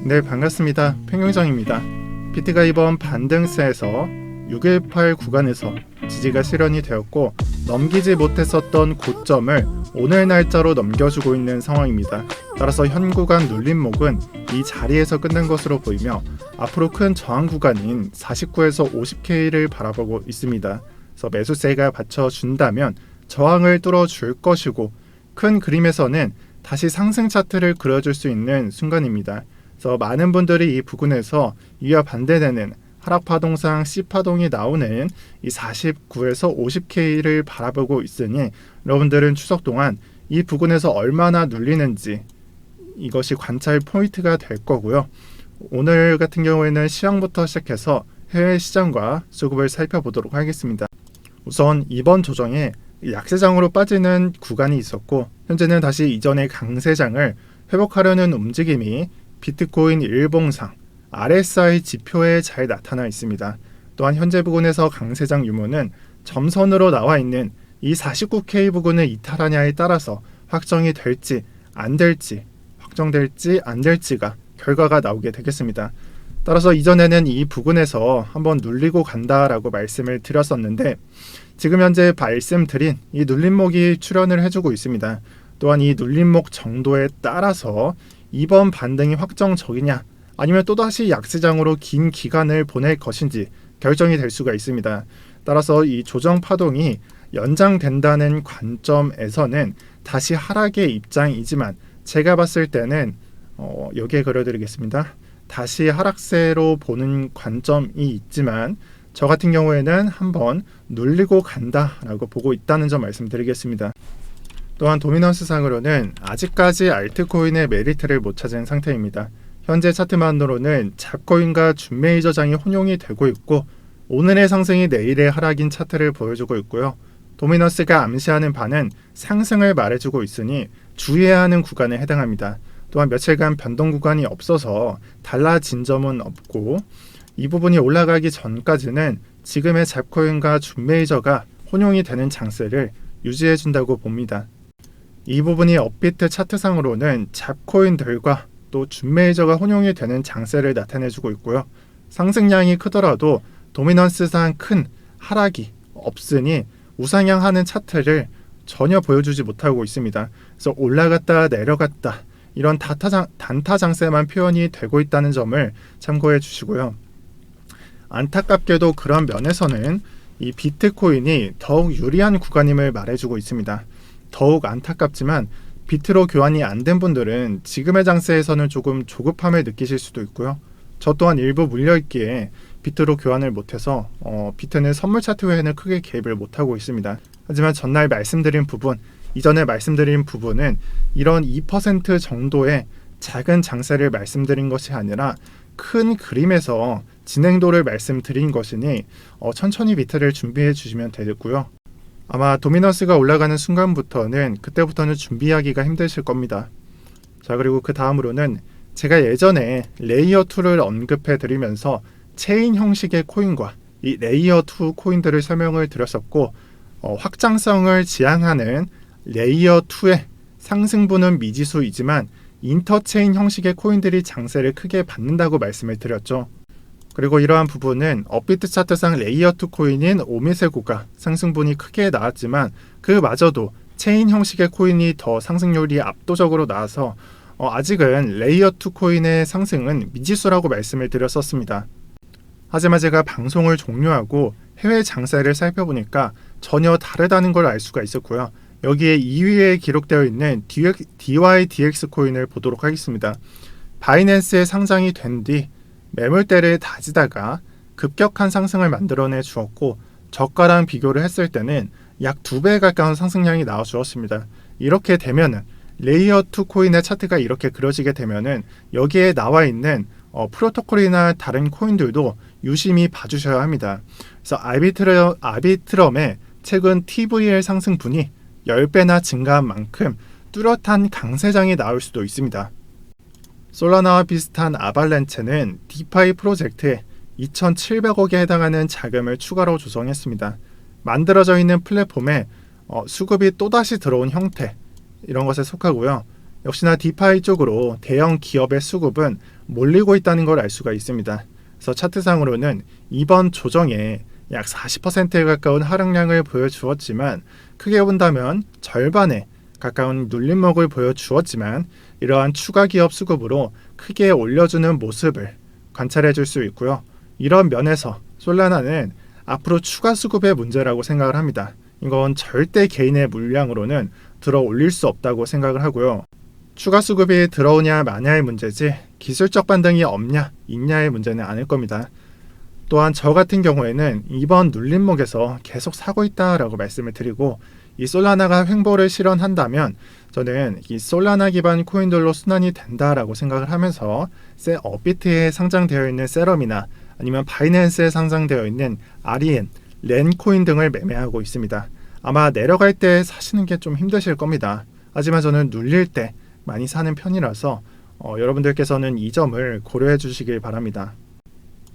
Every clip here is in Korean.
네, 반갑습니다. 팽용정입니다. 비트가 이번 반등세에서 618 구간에서 지지가 실현이 되었고 넘기지 못했었던 고점을 오늘 날짜로 넘겨주고 있는 상황입니다. 따라서 현 구간 눌림목은 이 자리에서 끝난 것으로 보이며 앞으로 큰 저항 구간인 49에서 50K를 바라보고 있습니다. 그래서 매수세가 받쳐준다면 저항을 뚫어줄 것이고 큰 그림에서는 다시 상승 차트를 그려줄 수 있는 순간입니다. 그래서 많은 분들이 이 부근에서 이와 반대되는 하락파동상 C파동이 나오는 이 49에서 50K를 바라보고 있으니 여러분들은 추석 동안 이 부근에서 얼마나 눌리는지 이것이 관찰 포인트가 될 거고요. 오늘 같은 경우에는 시황부터 시작해서 해외 시장과 수급을 살펴보도록 하겠습니다. 우선 이번 조정에 약세장으로 빠지는 구간이 있었고 현재는 다시 이전의 강세장을 회복하려는 움직임이 비트코인 일봉상 RSI 지표에 잘 나타나 있습니다. 또한 현재 부근에서 강세장 유무는 점선으로 나와 있는 이 49K 부근을 이탈하냐에 따라서 확정이 될지 안 될지, 확정될지 안 될지가 결과가 나오게 되겠습니다. 따라서 이전에는 이 부근에서 한번 눌리고 간다라고 말씀을 드렸었는데 지금 현재 말씀드린 이 눌림목이 출현을 해주고 있습니다. 또한 이 눌림목 정도에 따라서 이번 반등이 확정적이냐 아니면 또다시 약세장으로 긴 기간을 보낼 것인지 결정이 될 수가 있습니다. 따라서 이 조정 파동이 연장된다는 관점에서는 다시 하락의 입장이지만 제가 봤을 때는 여기에 그려드리겠습니다. 다시 하락세로 보는 관점이 있지만 저 같은 경우에는 한번 눌리고 간다라고 보고 있다는 점 말씀드리겠습니다. 또한 도미넌스상으로는 아직까지 알트코인의 메리트를 못 찾은 상태입니다. 현재 차트만으로는 잡코인과 준메이저 장이 혼용이 되고 있고 오늘의 상승이 내일의 하락인 차트를 보여주고 있고요. 도미넌스가 암시하는 바는 상승을 말해주고 있으니 주의해야 하는 구간에 해당합니다. 또한 며칠간 변동 구간이 없어서 달라진 점은 없고 이 부분이 올라가기 전까지는 지금의 잡코인과 준메이저가 혼용이 되는 장세를 유지해준다고 봅니다. 이 부분이 업비트 차트상으로는 잡코인들과 또 준메이저가 혼용이 되는 장세를 나타내주고 있고요. 상승량이 크더라도 도미넌스상 큰 하락이 없으니 우상향하는 차트를 전혀 보여주지 못하고 있습니다. 그래서 올라갔다 내려갔다 이런 단타 장세만 표현이 되고 있다는 점을 참고해 주시고요. 안타깝게도 그런 면에서는 이 비트코인이 더욱 유리한 구간임을 말해주고 있습니다. 더욱 안타깝지만 비트로 교환이 안 된 분들은 지금의 장세에서는 조금 조급함을 느끼실 수도 있고요. 저 또한 일부 물려있기에 비트로 교환을 못해서 비트는 선물 차트 외에는 크게 개입을 못하고 있습니다. 하지만 전날 말씀드린 부분, 이전에 말씀드린 부분은 이런 2% 정도의 작은 장세를 말씀드린 것이 아니라 큰 그림에서 진행도를 말씀드린 것이니 천천히 비트를 준비해 주시면 되겠고요. 아마 도미넌스가 올라가는 순간부터는 그때부터는 준비하기가 힘드실 겁니다. 자, 그리고 그 다음으로는 제가 예전에 레이어 2를 언급해 드리면서 체인 형식의 코인과 이 레이어 2 코인들을 설명을 드렸었고 확장성을 지향하는 레이어 2의 상승분은 미지수이지만 인터체인 형식의 코인들이 장세를 크게 받는다고 말씀을 드렸죠. 그리고 이러한 부분은 업비트 차트상 레이어 2 코인인 오미세고가 상승분이 크게 나왔지만 그마저도 체인 형식의 코인이 더 상승률이 압도적으로 나와서 아직은 레이어 2 코인의 상승은 미지수라고 말씀을 드렸었습니다. 하지만 제가 방송을 종료하고 해외 장세를 살펴보니까 전혀 다르다는 걸 알 수가 있었고요. 여기에 2위에 기록되어 있는 DYDX 코인을 보도록 하겠습니다. 바이낸스에 상장이 된 뒤 매물대를 다지다가 급격한 상승을 만들어내 주었고 저가랑 비교를 했을 때는 약 2배 가까운 상승량이 나와 주었습니다. 이렇게 되면은 레이어 2 코인의 차트가 이렇게 그려지게 되면은 여기에 나와 있는 프로토콜이나 다른 코인들도 유심히 봐주셔야 합니다. 그래서 아비트럼의 최근 TVL 상승분이 10배나 증가한 만큼 뚜렷한 강세장이 나올 수도 있습니다. 솔라나와 비슷한 아발렌체는 디파이 프로젝트에 2,700억에 해당하는 자금을 추가로 조성했습니다. 만들어져 있는 플랫폼에 수급이 또다시 들어온 형태 이런 것에 속하고요. 역시나 디파이 쪽으로 대형 기업의 수급은 몰리고 있다는 걸 알 수가 있습니다. 그래서 차트상으로는 이번 조정에 약 40%에 가까운 하락량을 보여주었지만 크게 본다면 절반에 가까운 눌림목을 보여주었지만 이러한 추가 기업 수급으로 크게 올려주는 모습을 관찰해 줄 수 있고요. 이런 면에서 솔라나는 앞으로 추가 수급의 문제라고 생각을 합니다. 이건 절대 개인의 물량으로는 들어 올릴 수 없다고 생각을 하고요. 추가 수급이 들어오냐 마냐의 문제지 기술적 반등이 없냐 있냐의 문제는 아닐 겁니다. 또한 저 같은 경우에는 이번 눌림목에서 계속 사고 있다라고 말씀을 드리고 이 솔라나가 횡보를 실현한다면 저는 이 솔라나 기반 코인들로 순환이 된다라고 생각을 하면서 업비트에 상장되어 있는 세럼이나 아니면 바이낸스에 상장되어 있는 아리엔, 렌코인 등을 매매하고 있습니다. 아마 내려갈 때 사시는 게 좀 힘드실 겁니다. 하지만 저는 눌릴 때 많이 사는 편이라서 여러분들께서는 이 점을 고려해 주시길 바랍니다.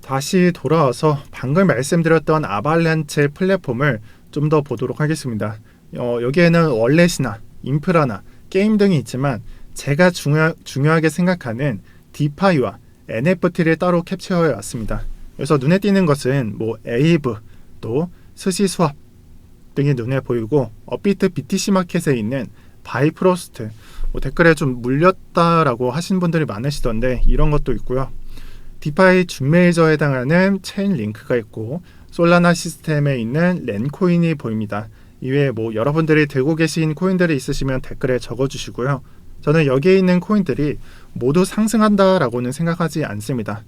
다시 돌아와서 방금 말씀드렸던 아발란체 플랫폼을 좀 더 보도록 하겠습니다. 여기에는 월렛이나 인프라나 게임 등이 있지만 제가 중요하게 생각하는 디파이와 NFT를 따로 캡처해 왔습니다. 그래서 눈에 띄는 것은 에이브, 또 스시스왑 등이 눈에 보이고 업비트 BTC 마켓에 있는 바이프로스트 댓글에 좀 물렸다라고 하신 분들이 많으시던데 이런 것도 있고요. 디파이 준메이저에 해당하는 체인 링크가 있고 솔라나 시스템에 있는 렌코인이 보입니다. 이외에 여러분들이 들고 계신 코인들이 있으시면 댓글에 적어주시고요. 저는 여기에 있는 코인들이 모두 상승한다라고는 생각하지 않습니다.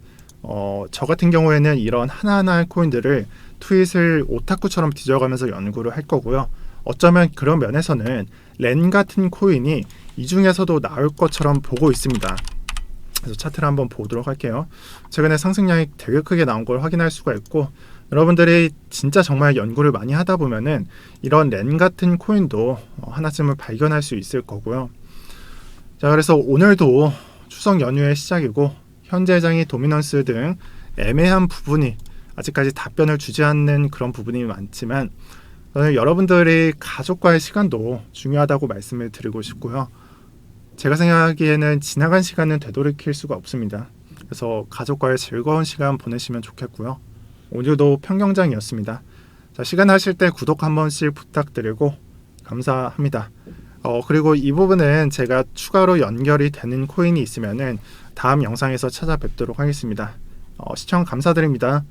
저 같은 경우에는 이런 하나하나의 코인들을 트윗을 오타쿠처럼 뒤져가면서 연구를 할 거고요. 어쩌면 그런 면에서는 렌 같은 코인이 이 중에서도 나올 것처럼 보고 있습니다. 그래서 차트를 한번 보도록 할게요. 최근에 상승량이 되게 크게 나온 걸 확인할 수가 있고 여러분들이 진짜 정말 연구를 많이 하다 보면은 이런 렌 같은 코인도 하나쯤은 발견할 수 있을 거고요. 자, 그래서 오늘도 추석 연휴의 시작이고 현재 장이 도미넌스 등 애매한 부분이 아직까지 답변을 주지 않는 그런 부분이 많지만 저는 여러분들이 가족과의 시간도 중요하다고 말씀을 드리고 싶고요. 제가 생각하기에는 지나간 시간은 되돌이킬 수가 없습니다. 그래서 가족과의 즐거운 시간 보내시면 좋겠고요. 오늘도 평경장이었습니다. 자, 시간 하실 때 구독 한 번씩 부탁드리고 감사합니다. 그리고 이 부분은 제가 추가로 연결이 되는 코인이 있으면은 다음 영상에서 찾아뵙도록 하겠습니다. 시청 감사드립니다.